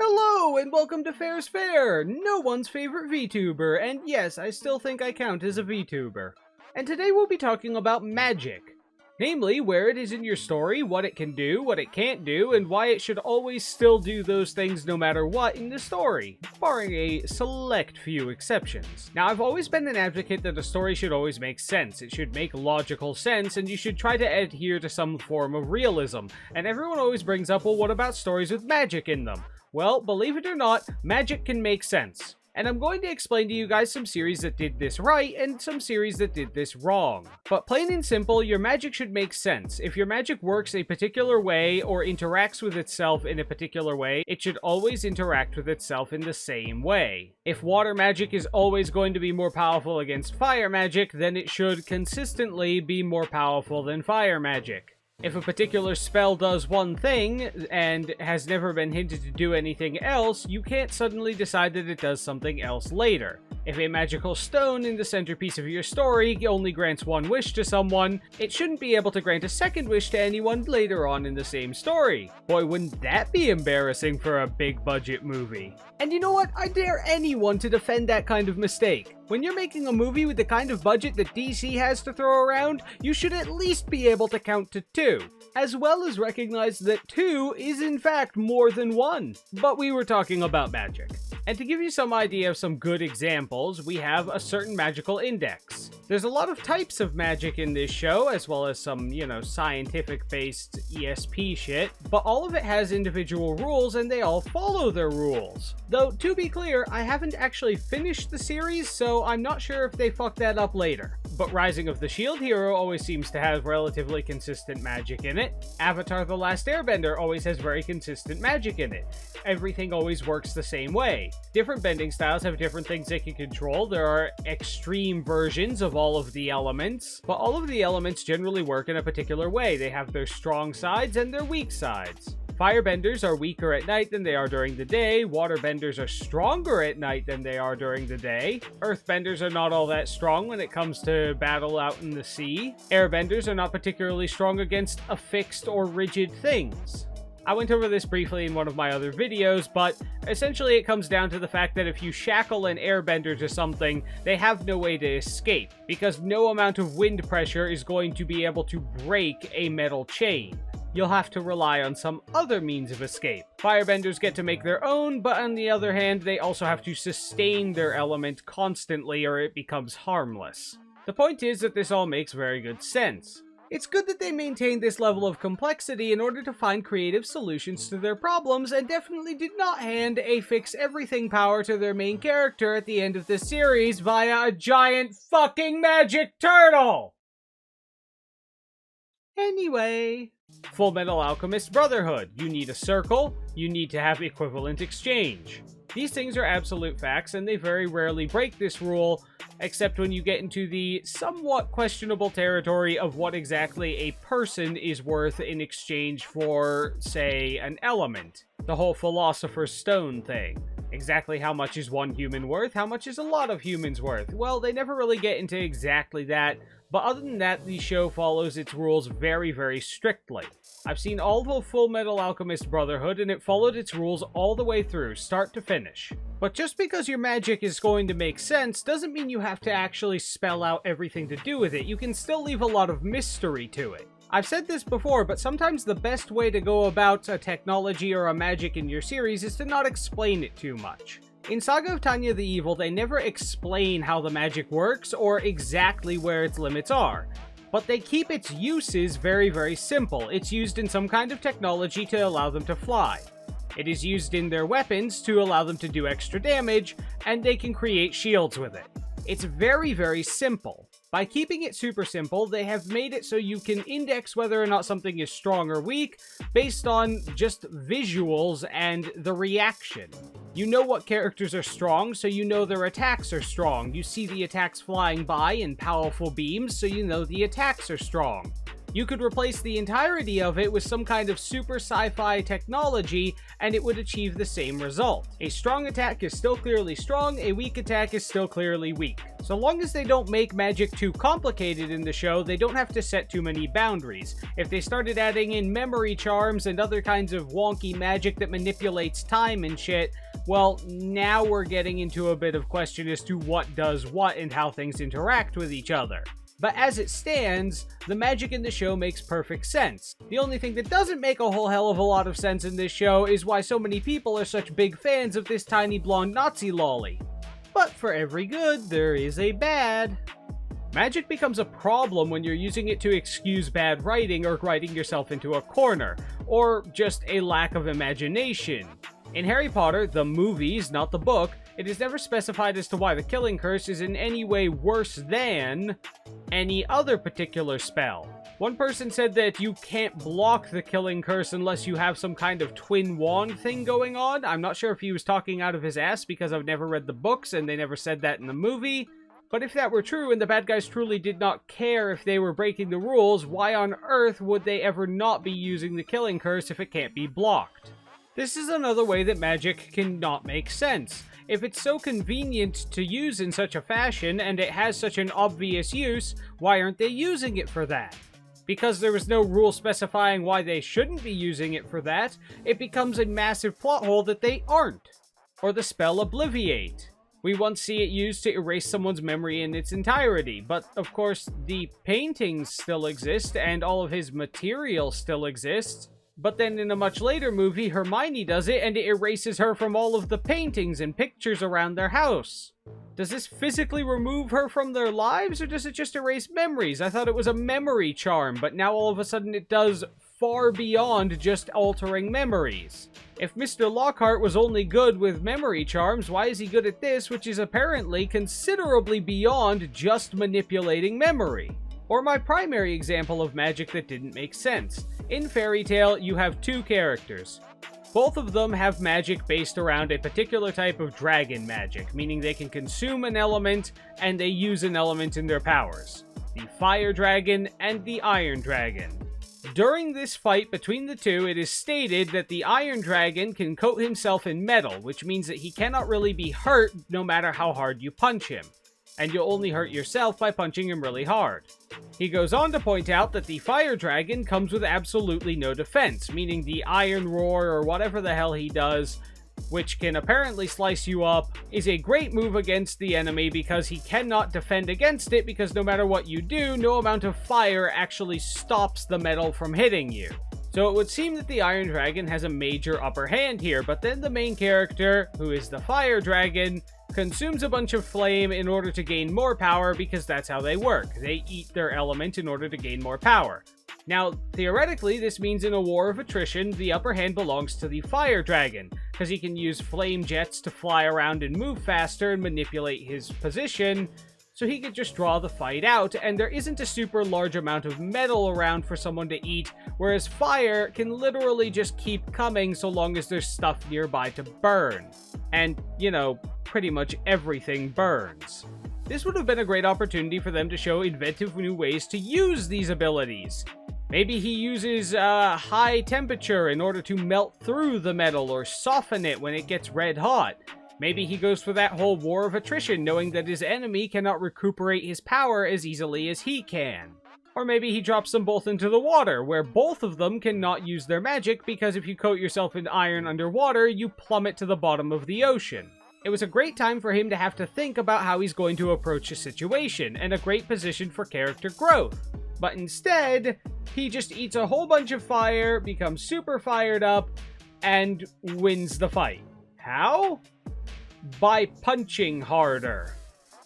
Hello and welcome to Fair's Fair, no one's favorite VTuber, and yes, I still think I count as a VTuber. And today we'll be talking about magic. Namely, where it is in your story, what it can do, what it can't do, and why it should always still do those things no matter what in the story, barring a select few exceptions. Now, I've always been an advocate that a story should always make sense, it should make logical sense, and you should try to adhere to some form of realism. And everyone always brings up, well, what about stories with magic in them? Well, believe it or not, magic can make sense. And I'm going to explain to you guys some series that did this right and some series that did this wrong. But plain and simple, your magic should make sense. If your magic works a particular way or interacts with itself in a particular way, it should always interact with itself in the same way. If water magic is always going to be more powerful against fire magic, then it should consistently be more powerful than fire magic. If a particular spell does one thing, and has never been hinted to do anything else, you can't suddenly decide that it does something else later. If a magical stone in the centerpiece of your story only grants one wish to someone, it shouldn't be able to grant a second wish to anyone later on in the same story. Boy, wouldn't that be embarrassing for a big budget movie. And you know what? I dare anyone to defend that kind of mistake. When you're making a movie with the kind of budget that DC has to throw around, you should at least be able to count to 2, as well as recognize that 2 is in fact more than 1. But we were talking about magic. And to give you some idea of some good examples, we have a certain magical index. There's a lot of types of magic in this show, as well as some, scientific-based ESP shit, but all of it has individual rules and they all follow their rules. Though, to be clear, I haven't actually finished the series, so I'm not sure if they fuck that up later. But Rising of the Shield Hero always seems to have relatively consistent magic in it. Avatar: The Last Airbender always has very consistent magic in it. Everything always works the same way. Different bending styles have different things they can control. There are extreme versions of all of the elements, but all of the elements generally work in a particular way. They have their strong sides and their weak sides. Firebenders are weaker at night than they are during the day, waterbenders are stronger at night than they are during the day, earthbenders are not all that strong when it comes to battle out in the sea, airbenders are not particularly strong against affixed or rigid things. I went over this briefly in one of my other videos, but essentially it comes down to the fact that if you shackle an airbender to something, they have no way to escape, because no amount of wind pressure is going to be able to break a metal chain. You'll have to rely on some other means of escape. Firebenders get to make their own, but on the other hand, they also have to sustain their element constantly or it becomes harmless. The point is that this all makes very good sense. It's good that they maintain this level of complexity in order to find creative solutions to their problems, and definitely did not hand a fix-everything power to their main character at the end of the series via a giant fucking magic turtle! Anyway, Fullmetal Alchemist Brotherhood. You need a circle, you need to have equivalent exchange. These things are absolute facts, and they very rarely break this rule, except when you get into the somewhat questionable territory of what exactly a person is worth in exchange for, say, an element. The whole Philosopher's Stone thing. Exactly how much is one human worth? How much is a lot of humans worth? Well, they never really get into exactly that, but other than that, the show follows its rules very, very strictly. I've seen all of Fullmetal Alchemist Brotherhood, and it followed its rules all the way through, start to finish. But just because your magic is going to make sense doesn't mean you have to actually spell out everything to do with it. You can still leave a lot of mystery to it. I've said this before, but sometimes the best way to go about a technology or a magic in your series is to not explain it too much. In Saga of Tanya the Evil, they never explain how the magic works or exactly where its limits are. But they keep its uses very, very simple. It's used in some kind of technology to allow them to fly. It is used in their weapons to allow them to do extra damage, and they can create shields with it. It's very, very simple. By keeping it super simple, they have made it so you can index whether or not something is strong or weak based on just visuals and the reaction. You know what characters are strong, so you know their attacks are strong. You see the attacks flying by in powerful beams, so you know the attacks are strong. You could replace the entirety of it with some kind of super sci-fi technology, and it would achieve the same result. A strong attack is still clearly strong, a weak attack is still clearly weak. So long as they don't make magic too complicated in the show, they don't have to set too many boundaries. If they started adding in memory charms and other kinds of wonky magic that manipulates time and shit, well, now we're getting into a bit of question as to what does what and how things interact with each other. But as it stands, the magic in the show makes perfect sense. The only thing that doesn't make a whole hell of a lot of sense in this show is why so many people are such big fans of this tiny blonde Nazi lolly. But for every good, there is a bad. Magic becomes a problem when you're using it to excuse bad writing or writing yourself into a corner, or just a lack of imagination. In Harry Potter, the movies, not the book, it is never specified as to why the Killing Curse is in any way worse than any other particular spell. One person said that you can't block the Killing Curse unless you have some kind of twin wand thing going on. I'm not sure if he was talking out of his ass because I've never read the books and they never said that in the movie. But if that were true and the bad guys truly did not care if they were breaking the rules, why on earth would they ever not be using the Killing Curse if it can't be blocked? This is another way that magic cannot make sense. If it's so convenient to use in such a fashion, and it has such an obvious use, why aren't they using it for that? Because there was no rule specifying why they shouldn't be using it for that, it becomes a massive plot hole that they aren't. Or the spell Obliviate. We once see it used to erase someone's memory in its entirety, but of course the paintings still exist, and all of his material still exists. But then in a much later movie, Hermione does it and it erases her from all of the paintings and pictures around their house. Does this physically remove her from their lives, or does it just erase memories? I thought it was a memory charm, but now all of a sudden it does far beyond just altering memories. If Mr. Lockhart was only good with memory charms, why is he good at this, which is apparently considerably beyond just manipulating memory? Or my primary example of magic that didn't make sense. In Fairy Tail, you have two characters. Both of them have magic based around a particular type of dragon magic, meaning they can consume an element and they use an element in their powers. The Fire Dragon and the Iron Dragon. During this fight between the two, it is stated that the Iron Dragon can coat himself in metal, which means that he cannot really be hurt no matter how hard you punch him. And you'll only hurt yourself by punching him really hard. He goes on to point out that the Fire Dragon comes with absolutely no defense, meaning the Iron Roar or whatever the hell he does, which can apparently slice you up, is a great move against the enemy because he cannot defend against it because no matter what you do, no amount of fire actually stops the metal from hitting you. So it would seem that the Iron Dragon has a major upper hand here, but then the main character, who is the Fire Dragon, consumes a bunch of flame in order to gain more power because that's how they work. They eat their element in order to gain more power. Now, theoretically, this means in a war of attrition, the upper hand belongs to the Fire Dragon, because he can use flame jets to fly around and move faster and manipulate his position, so he could just draw the fight out, and there isn't a super large amount of metal around for someone to eat, whereas fire can literally just keep coming so long as there's stuff nearby to burn. And, you know, pretty much everything burns. This would have been a great opportunity for them to show inventive new ways to use these abilities. Maybe he uses high temperature in order to melt through the metal or soften it when it gets red hot. Maybe he goes for that whole war of attrition, knowing that his enemy cannot recuperate his power as easily as he can. Or maybe he drops them both into the water, where both of them cannot use their magic because if you coat yourself in iron underwater, you plummet to the bottom of the ocean. It was a great time for him to have to think about how he's going to approach a situation, and a great position for character growth. But instead, he just eats a whole bunch of fire, becomes super fired up, and wins the fight. How? By punching harder.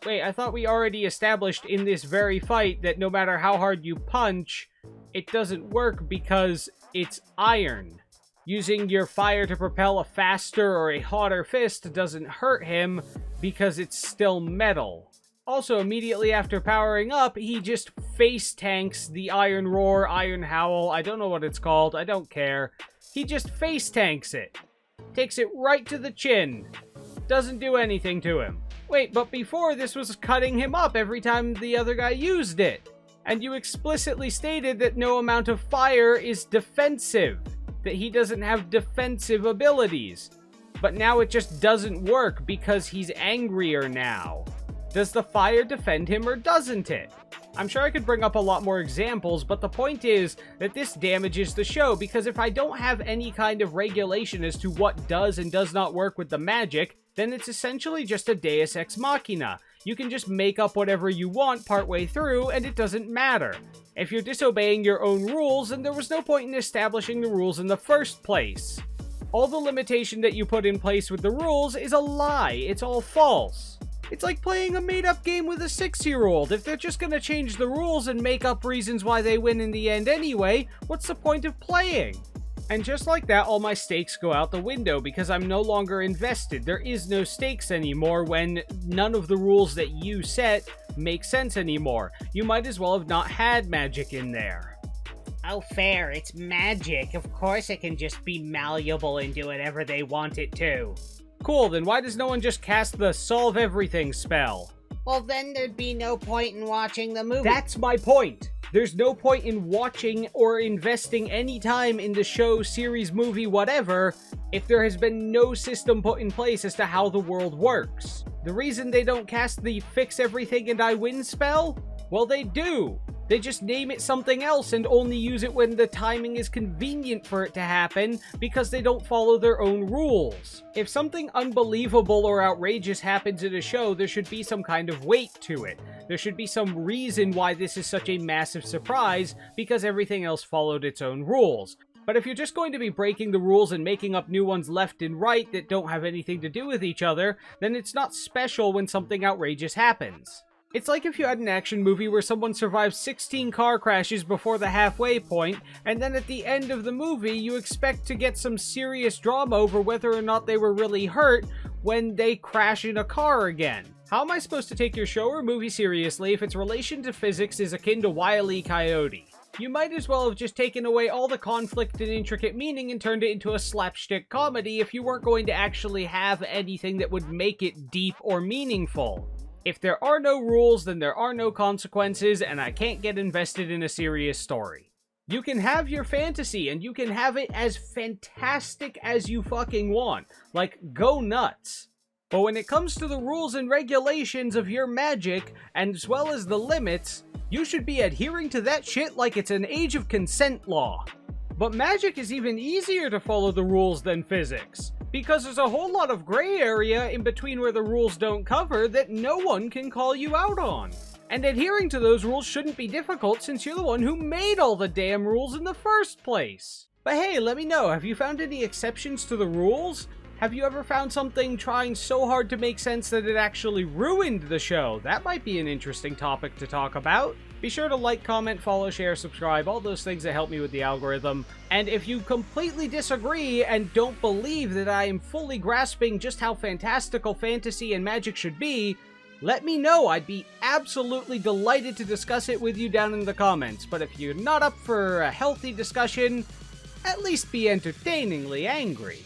Wait, I thought we already established in this very fight that no matter how hard you punch, it doesn't work because it's iron. Using your fire to propel a faster or a hotter fist doesn't hurt him because it's still metal. Also, immediately after powering up, he just face tanks the Iron Roar, Iron Howl, I don't know what it's called, I don't care. He just face tanks it. Takes it right to the chin. Doesn't do anything to him. Wait, but before this was cutting him up every time the other guy used it. And you explicitly stated that no amount of fire is defensive, that he doesn't have defensive abilities. But now it just doesn't work because he's angrier now. Does the fire defend him or doesn't it? I'm sure I could bring up a lot more examples, but the point is that this damages the show, because if I don't have any kind of regulation as to what does and does not work with the magic, then it's essentially just a deus ex machina. You can just make up whatever you want partway through, and it doesn't matter. If you're disobeying your own rules, then there was no point in establishing the rules in the first place. All the limitation that you put in place with the rules is a lie. It's all false. It's like playing a made-up game with a 6-year-old. If they're just gonna change the rules and make up reasons why they win in the end anyway, what's the point of playing? And just like that, all my stakes go out the window because I'm no longer invested. There is no stakes anymore when none of the rules that you set make sense anymore. You might as well have not had magic in there. Oh, fair. It's magic. Of course it can just be malleable and do whatever they want it to. Cool, then why does no one just cast the solve everything spell? Well, then there'd be no point in watching the movie. That's my point! There's no point in watching or investing any time in the show, series, movie, whatever, if there has been no system put in place as to how the world works. The reason they don't cast the fix everything and I win spell? Well, they do. They just name it something else and only use it when the timing is convenient for it to happen because they don't follow their own rules. If something unbelievable or outrageous happens in a show, there should be some kind of weight to it. There should be some reason why this is such a massive surprise because everything else followed its own rules. But if you're just going to be breaking the rules and making up new ones left and right that don't have anything to do with each other, then it's not special when something outrageous happens. It's like if you had an action movie where someone survives 16 car crashes before the halfway point, and then at the end of the movie you expect to get some serious drama over whether or not they were really hurt when they crash in a car again. How am I supposed to take your show or movie seriously if its relation to physics is akin to Wile E. Coyote? You might as well have just taken away all the conflict and intricate meaning and turned it into a slapstick comedy if you weren't going to actually have anything that would make it deep or meaningful. If there are no rules, then there are no consequences, and I can't get invested in a serious story. You can have your fantasy, and you can have it as fantastic as you fucking want. Like, go nuts. But when it comes to the rules and regulations of your magic, as well as the limits, you should be adhering to that shit like it's an age of consent law. But magic is even easier to follow the rules than physics, because there's a whole lot of gray area in between where the rules don't cover that no one can call you out on. And adhering to those rules shouldn't be difficult since you're the one who made all the damn rules in the first place. But hey, let me know, have you found any exceptions to the rules? Have you ever found something trying so hard to make sense that it actually ruined the show? That might be an interesting topic to talk about. Be sure to like, comment, follow, share, subscribe, all those things that help me with the algorithm. And if you completely disagree and don't believe that I am fully grasping just how fantastical fantasy and magic should be, let me know. I'd be absolutely delighted to discuss it with you down in the comments. But if you're not up for a healthy discussion, at least be entertainingly angry.